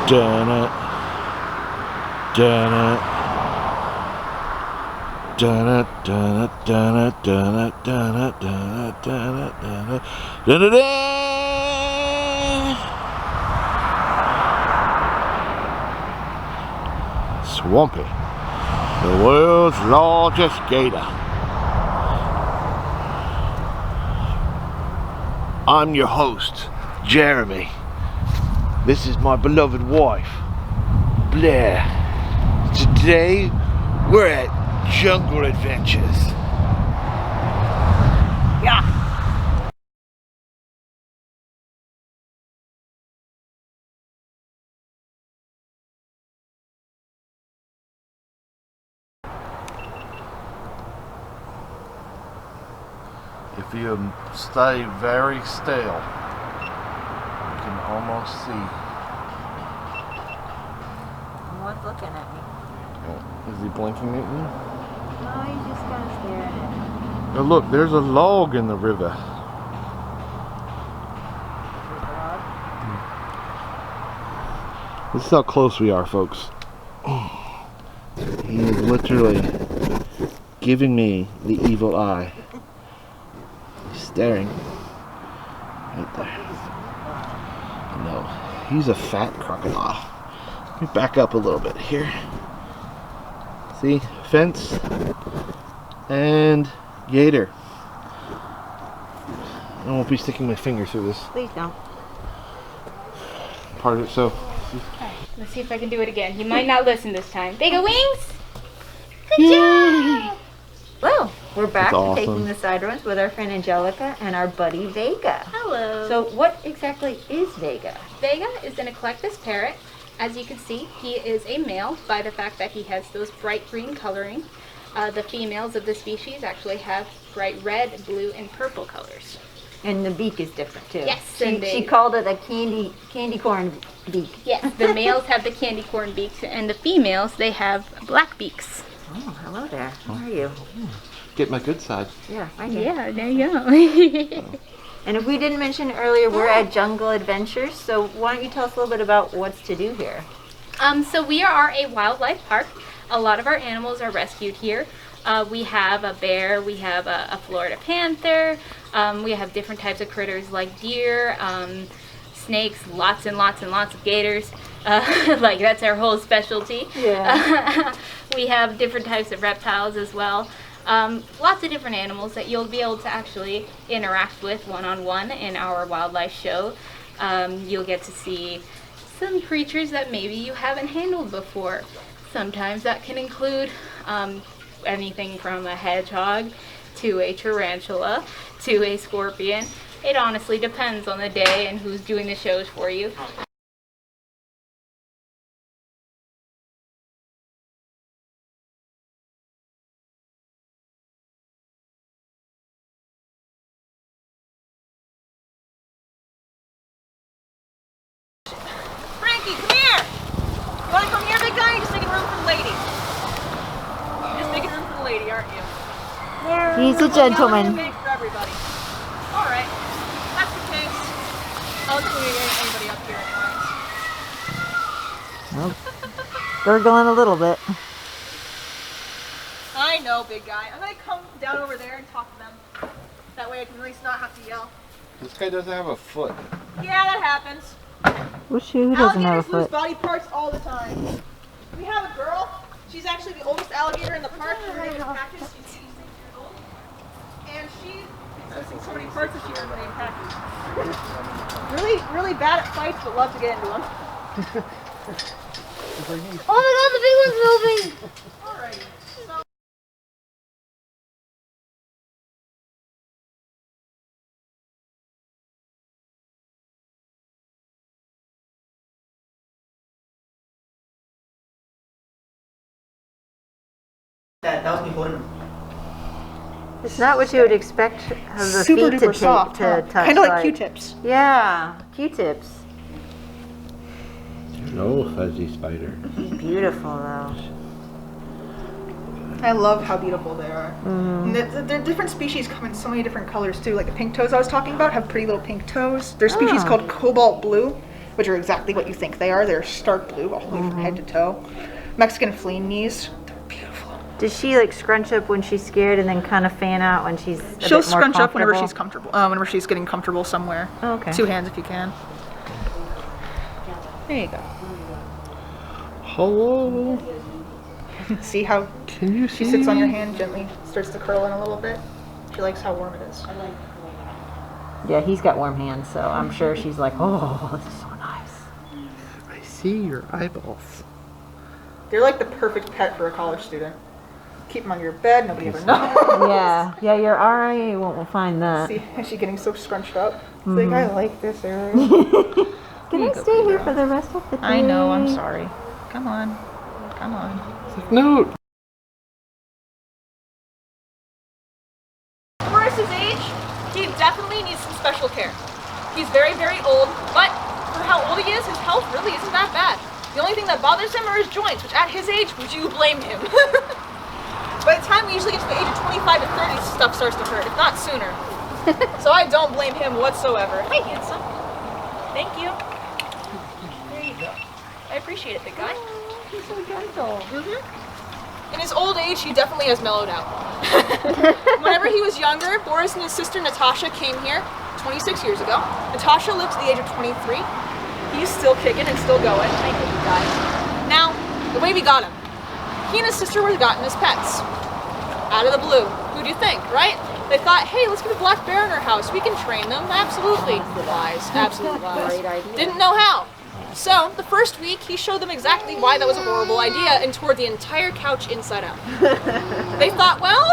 Dun it. Dun it. Dun it. Dun it. Dun it. Dun it. Dun it. Dun it. Dun it. Dun it. Dun it. Swampy. The world's largest gator. I'm your host, Jeremy. This is my beloved wife, Blair. Today, we're at Jungle Adventures. Yeah. If you stay very still, you can almost see. What's looking at me? Is he blinking at you? No, he's just kind of staring at me. Oh, look, there's a log in the river. This is how close we are, folks. He is literally giving me the evil eye. He's staring right there. No, he's a fat crocodile. Let me back up a little bit here. See, fence and gator. I won't be sticking my finger through this Please don't. part of it, so. Okay, let's see if I can do it again. He might not listen this time. Vega wings! Good job! Well, we're back to awesome. taking the side runs with our friend Angelica and our buddy Vega. Hello. So what exactly is Vega? Vega is an eclectus parrot. As you can see, he is a male by the fact that he has those bright green coloring. The females of the species actually have bright red, blue, and purple colors. And the beak is different too. Yes, She, and she called it a candy corn beak. Yes, the males have the candy corn beaks, and the females, they have black beaks. Oh, hello there. How are you? Get my good side. Yeah, right here. Yeah, there you go. And if we didn't mention earlier, we're at Jungle Adventures. So why don't you tell us a little bit about what's to do here? So we are a wildlife park. A lot of our animals are rescued here. We have a bear, we have a Florida panther, we have different types of critters like deer, snakes, lots and lots and lots of gators. Like that's our whole specialty. Yeah. We have different types of reptiles as well. Lots of different animals that you'll be able to actually interact with one-on-one in our wildlife show. You'll get to see some creatures that maybe you haven't handled before. Sometimes that can include anything from a hedgehog to a tarantula to a scorpion. It honestly depends on the day and who's doing the shows for you. Frankie, come here! You wanna come here, big guy? You're just making room for the lady. You're just making room for the lady, aren't you? He's a gentleman. Big for everybody. Alright. That's the case. I'll include anybody up here anyways. Gurgling a little bit. I know, big guy. I'm gonna come down over there and talk to them. That way I can at least not have to yell. This guy doesn't have a foot. Yeah, that happens. Who doesn't have a Alligators lose foot? body parts all the time. We have a girl. She's actually the oldest alligator in the park. Her name is Cactus. She's 86 years old. And she's missing so many parts this year. Her name Cactus. Really bad at fights, but loves to get into them. Oh my god, the big one's moving! Alrighty. So that was me holding him. It's not what you would expect of the super feet to, duper soft, to touch. kind of like Q-tips. Yeah, Q-tips. No fuzzy spider. Beautiful though. I love how beautiful they are. And the different species come in so many different colors too. Like the pink toes I was talking about have pretty little pink toes. There's a species Ah. called cobalt blue. which are exactly what you think they are. They're stark blue all the way from head to toe. Mexican fleamnies. They're beautiful. Does she like scrunch up when she's scared and then kind of fan out when she's She'll bit more scrunch up whenever comfortable? she's comfortable, whenever she's getting comfortable somewhere. Oh, okay. 2 hands if you can. There you go. Hello. See how Can you see? she sits on your hand, gently starts to curl in a little bit. She likes how warm it is. Yeah, he's got warm hands, so I'm sure she's like, oh, this is so nice. I see your eyeballs. They're like the perfect pet for a college student. Keep them on your bed, nobody ever knows. Yeah, your RIA won't find that. See, is she getting so scrunched up? It's like, I like this area. Can I stay here for the rest of the day? I know, I'm sorry. Come on. Come on. No. Boris's age, he definitely needs some special care. He's very, very old, but for how old he is, his health really isn't that bad. The only thing that bothers him are his joints, which at his age, would you blame him? By the time we usually get to the age of 25 to 30, stuff starts to hurt, if not sooner. So I don't blame him whatsoever. Hi, handsome. Thank you. There you go. I appreciate it, big guy. He's so gentle. In his old age, he definitely has mellowed out. Whenever he was younger, Boris and his sister Natasha came here 26 years ago. Natasha lived to the age of 23. He's still kicking and still going. Thank you, guys. Now, the way we got him. He and his sister were gotten as pets. Out of the blue. Who do you think, right? They thought, hey, let's get a black bear in our house. We can train them. Absolutely. Lies. Absolute lies. Great idea. Didn't know how. So, the first week, he showed them exactly why that was a horrible idea and tore the entire couch inside out. They thought, well,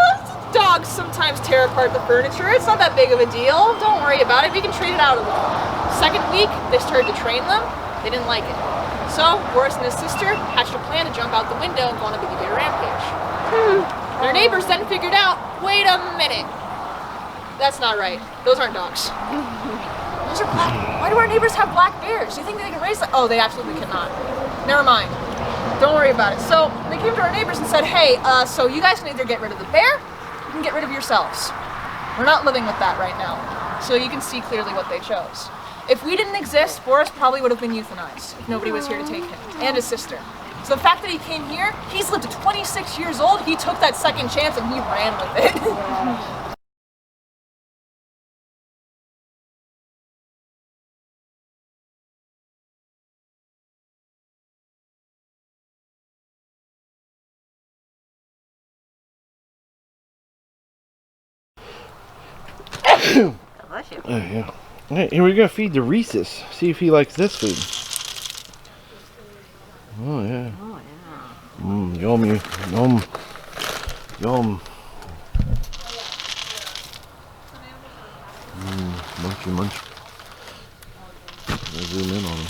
dogs sometimes tear apart the furniture. It's not that big of a deal. Don't worry about it. We can trade it out a little. Second week, they started to train them. They didn't like it. So, Boris and his sister hatched a plan to jump out the window and go on a baby bear rampage. Their neighbors then figured out, wait a minute. That's not right. Those aren't dogs. Those are black. Why do our neighbors have black bears? Do you think they can raise them? Oh, they absolutely cannot. Never mind. Don't worry about it. So they came to our neighbors and said, hey, so you guys can either get rid of the bear, you can get rid of yourselves. We're not living with that right now. So you can see clearly what they chose. If we didn't exist, Boris probably would have been euthanized if nobody was here to take him, and his sister. So the fact that he came here, he's lived to 26 years old, he took that second chance and he ran with it. Bless you. Yeah. Okay, here we're gonna feed the Reese's. See if he likes this food. Oh yeah. Oh, yeah. Yummy. Yum. Yum. Munchy munch. I'll zoom in on him.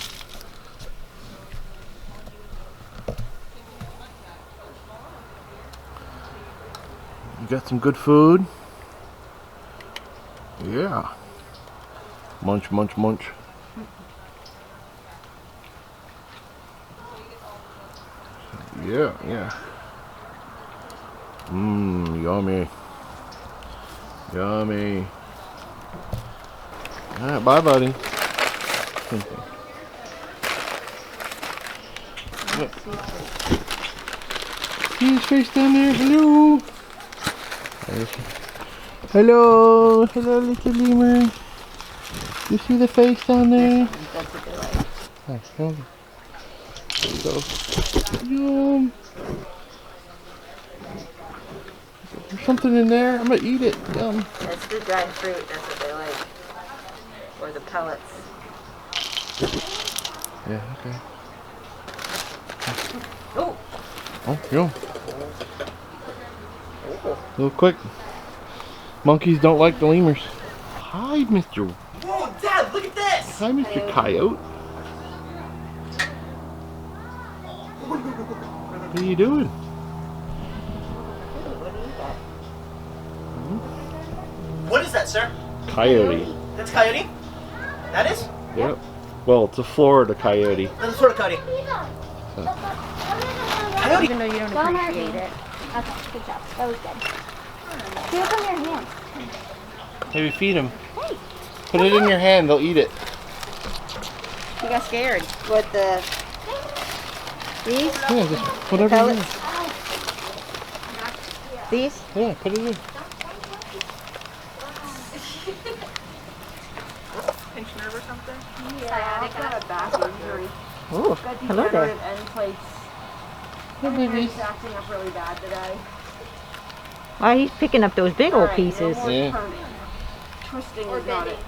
You got some good food? Yeah. Munch, munch, munch. Yeah, yeah. Yummy. Yummy. Alright, bye, buddy. See his face down there? Hello. Hello. Hello, little lemur. You see the face down there? That's what they like. Nice. Yum. There you go. Yum. There's something in there. I'm gonna eat it. Yum. That's the dried fruit. That's what they like. Or the pellets. Yeah, okay. Oh. Oh, yum. A little quick. Monkeys don't like the lemurs. Hi, Mr. Whoa, Dad, look at this! Hi, Mr. Coyote. What are you doing? What is that, sir? Coyote. That's coyote? That is? Yep. Well, it's a Florida coyote. That's a Florida coyote. Coyote? Even though you don't Don't appreciate it. Okay, good job. That was good. Do it from your hand. Maybe feed them. Put it in your hand, they'll eat it. She got scared. What the? These? Yeah, just whatever you Pellets? want. These? Yeah, put it in. Pinched nerve or something? I've got a back injury. Ooh, hello there. End plates. Hey, baby. It's acting up really bad today. Wow, he's picking up those big old pieces. Yeah. Twisting is not it.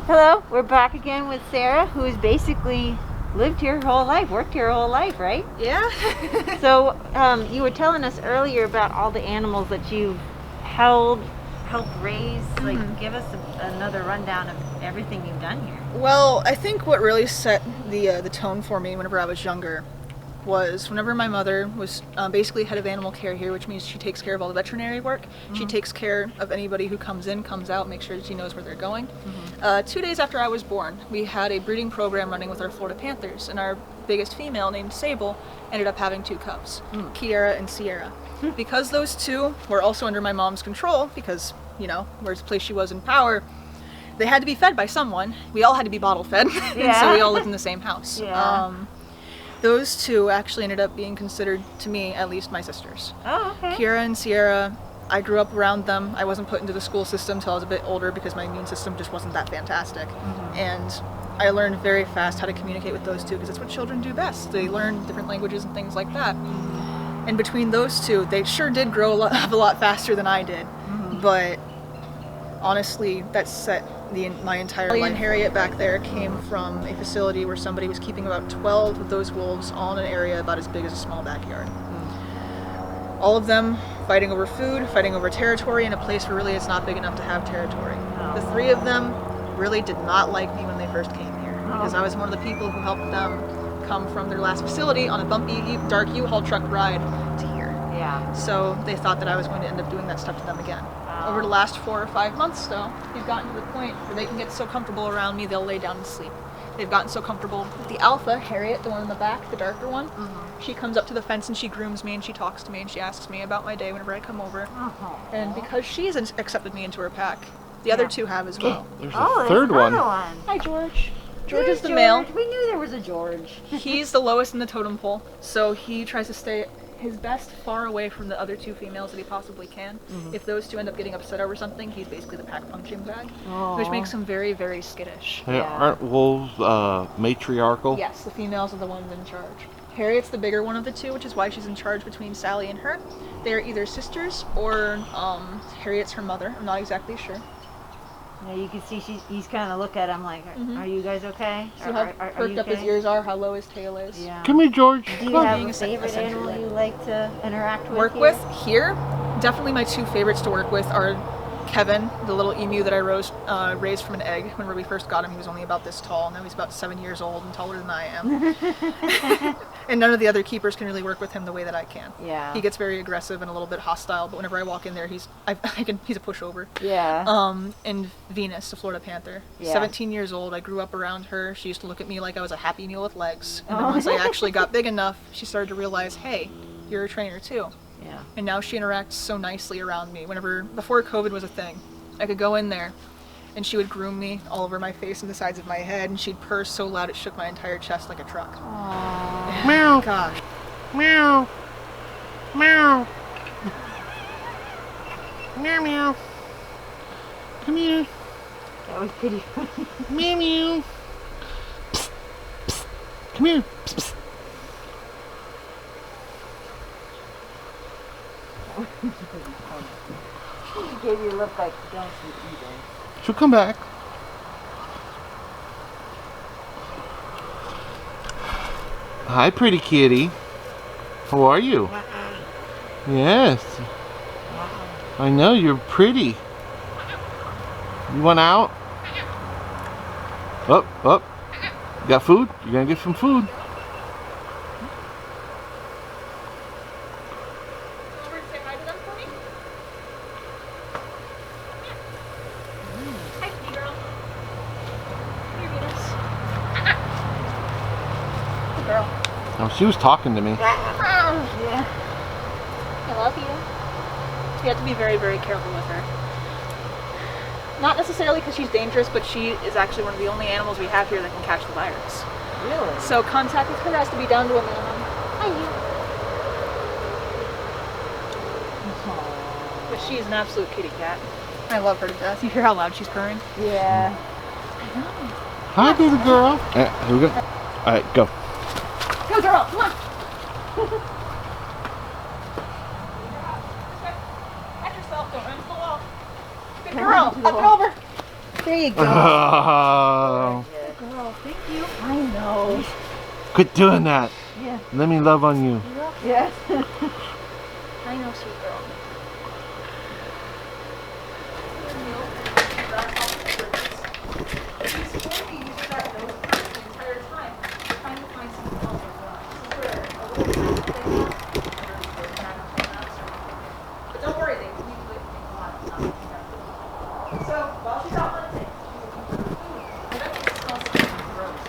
Hello, we're back again with Sarah, who's basically lived here her whole life, worked here her whole life, right? Yeah. So, you were telling us earlier about all the animals that you've held, helped raise. Like, give us another rundown of everything you've done here. Well, I think what really set the tone for me whenever I was younger was whenever my mother was basically head of animal care here, which means she takes care of all the veterinary work. She takes care of anybody who comes in, comes out, makes sure that she knows where they're going. 2 days after I was born, we had a breeding program running with our Florida Panthers, and our biggest female, named Sable, ended up having 2 cubs, Kiara and Sierra. Because those 2 were also under my mom's control, because, you know, where's the place she was in power, they had to be fed by someone. We all had to be bottle fed, and so we all lived in the same house. Yeah. Those 2 actually ended up being considered, to me at least, my sisters. Oh, okay. Kiara and Sierra, I grew up around them. I wasn't put into the school system until I was a bit older because my immune system just wasn't that fantastic. And I learned very fast how to communicate with those 2 because it's what children do best. They learn different languages and things like that. And between those 2, they sure did grow a lot faster than I did. But honestly, that set my entire life. And Harriet back there came from a facility where somebody was keeping about 12 of those wolves all in an area about as big as a small backyard. All of them fighting over food, fighting over territory in a place where really it's not big enough to have territory. The 3 of them really did not like me when they first came here because I was one of the people who helped them come from their last facility on a bumpy, dark U-Haul truck ride to here. Yeah. So they thought that I was going to end up doing that stuff to them again. Over the last 4 or 5 months, though, we've gotten to the point where they can get so comfortable around me, they'll lay down and sleep. They've gotten so comfortable. The alpha, Harriet, the one in the back, the darker one, she comes up to the fence and she grooms me and she talks to me and she asks me about my day whenever I come over. And because she's accepted me into her pack, the other 2 have as well. There's Oh, a third there's one. another one. Hi, George. George There's is the male. We knew there was a George. He's the lowest in the totem pole, so he tries to stay his best far away from the other 2 females that he possibly can. If those 2 end up getting upset over something, he's basically the pack punching bag, which makes him very, very skittish. Hey, aren't wolves matriarchal? Yes, the females are the ones in charge. Harriet's the bigger one of the 2, which is why she's in charge between Sally and her. They're either sisters or Harriet's her mother. I'm not exactly sure. Yeah, you can see he's kind of look at him like, are you guys okay? See how perked up his ears are, how low his tail is. Yeah. Come here, George. Do you Come on. have Being a a favorite animal essentially. you like to interact with? Work here? with here, definitely my 2 favorites to work with are Kevin, the little emu that I raised from an egg. Whenever we first got him, he was only about this tall. Now he's about 7 years old and taller than I am. And none of the other keepers can really work with him the way that I can. Yeah. He gets very aggressive and a little bit hostile, but whenever I walk in there, he's a pushover. Yeah. And Venus, the Florida Panther, Yeah. 17 years old. I grew up around her. She used to look at me like I was a happy mule with legs. And then once I actually got big enough, she started to realize, hey, you're a trainer too. Yeah. And now she interacts so nicely around me. Before COVID was a thing, I could go in there and she would groom me all over my face and the sides of my head, and she'd purr so loud it shook my entire chest like a truck. Meow. Gosh. Meow. Meow. Meow meow. Come here. That was pretty funny. Meow meow. Psst. Psst. Come here. Psst. Psst. She gave you a look like, don't you either. She'll come back. Hi, pretty kitty. How are you? Yes. I know, you're pretty. You want out? Up, up. You got food? You're gonna get some food. Over to say hi to them for me? Hi, kitty girl. Here, Venus. Good girl. Oh, she was talking to me. Yeah. love you. You have to be very, very careful with her. Not necessarily because she's dangerous, but she is actually one of the only animals we have here that can catch the virus. Really? So contact with her has to be down to a minimum. But she is an absolute kitty cat. I love her to death. You hear how loud she's purring? Yeah. Hi, baby girl. Here we go. All right, go. Go, girl. Come on. Catch yourself. Don't run into the wall. Good girl. Up and over. There you go. Oh, Good girl. Thank you. I know. quit doing that. Yeah. Let me love on you. Yes. I know, sweet girl. But don't worry, they usually take a lot of time. So while she's out hunting, I bet you smell something gross.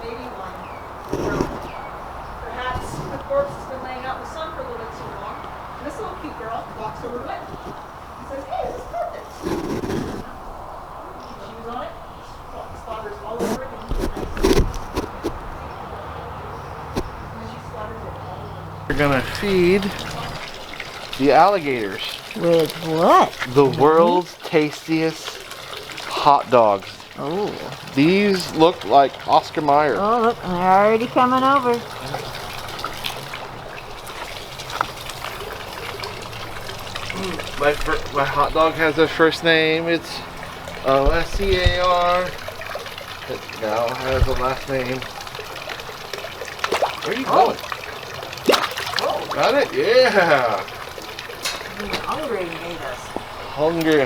Maybe one. Perhaps the corpse has been laying out in the sun for a little bit too long. And this little cute girl walks over to it and says, "Hey, this is perfect." She was on it, slaughters all over it. And she slaughters it all over. We're gonna feed the alligators With what? the world's tastiest hot dogs. Oh. These look like Oscar Mayer. Oh, look, they're already coming over. My hot dog has a first name. It's Oscar. It now has a last name. Where are you going? Oh, got it? Yeah. Hungry made us.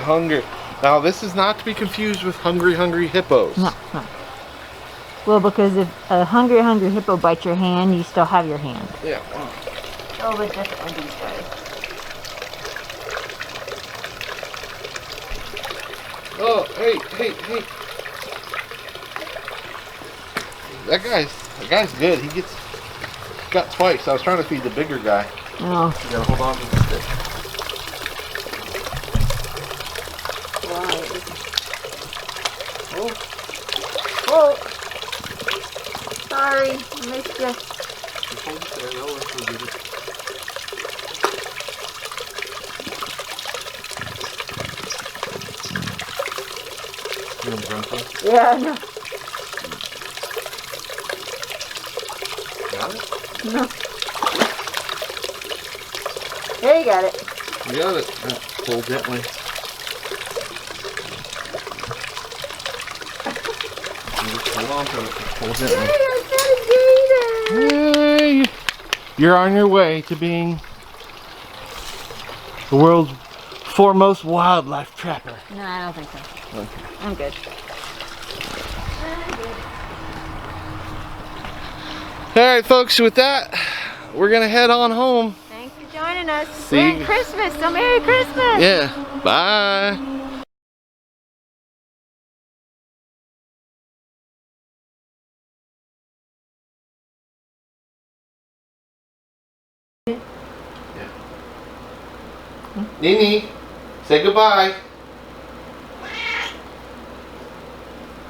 Hungry. Now this is not to be confused with hungry hippos. No. Well, because if a hungry hippo bites your hand, you still have your hand. Yeah. Oh, but different these days. Oh, hey. That guy's good. He got twice. I was trying to feed the bigger guy. Oh. You gotta hold on to the stick. Oh. Sorry, I missed you. Yeah, I know. Got it? No. There you got it. You got it. Pull gently. Hold on to it. Pull gently. Hey, you're on your way to being the world's foremost wildlife trapper. No, I don't think so. Okay. I'm good. All right, folks. With that, we're gonna head on home. Thanks for joining us. See Merry you. Christmas. So Merry Christmas. Yeah. Bye. Nini, say goodbye.